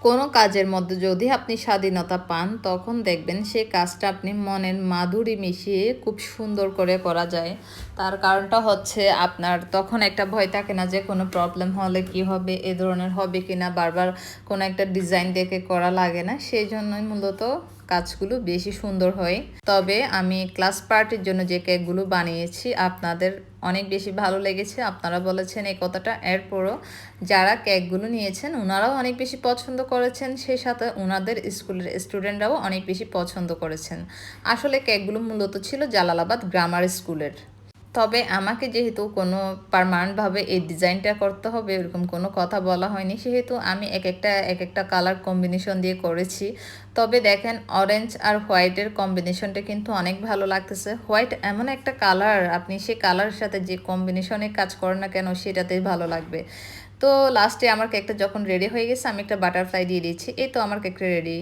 কোনো কাজের মধ্যে যদি আপনি স্বাধীনতা পান, তখন দেখবেন সেই কাজটা আপনি মনের মাধুরী মিশিয়ে খুব সুন্দর করে করা যায়। তার কারণটা হচ্ছে আপনার তখন একটা ভয় থাকে না যে কোনো প্রবলেম হলে কি হবে, এ ধরনের হবে কিনা, বারবার কোনো একটা ডিজাইন দেখে করা লাগে না। সেই জন্যই মূলত কাজগুলো বেশি সুন্দর হয়। তবে আমি ক্লাস পার্টির জন্য যে কেকগুলো বানিয়েছি আপনাদের অনেক বেশি ভালো লেগেছে, আপনারা বলেছেন এই কথাটা। এরপরও যারা কেকগুলো নিয়েছেন ওনারাও অনেক বেশি পছন্দ করেছেন, সেই সাথে ওনাদের স্কুলের স্টুডেন্টরাও অনেক বেশি পছন্দ করেছেন। আসলে কেকগুলো মূলত ছিল জালালাবাদ গ্রামার স্কুলের। তবে আমাকে যেহেতু কোনো পার্মানেন্টভাবে এই ডিজাইনটা করতে হবে এরকম কোনো কথা বলা হয়নি, সেহেতু আমি এক একটা কালার কম্বিনেশন দিয়ে করেছি। তবে দেখেন অরেঞ্জ আর হোয়াইটের কম্বিনেশনটা কিন্তু অনেক ভালো লাগতেছে। হোয়াইট এমন একটা কালার, আপনি সেই কালারের সাথে যে কম্বিনেশনে কাজ করেন না কেন সেটাতেই ভালো লাগবে। তো লাস্টে আমার কেকটা যখন রেডি হয়ে গেছে আমি একটা বাটারফ্লাই দিয়ে দিয়েছি। এই তো আমার কেকটা রেডি।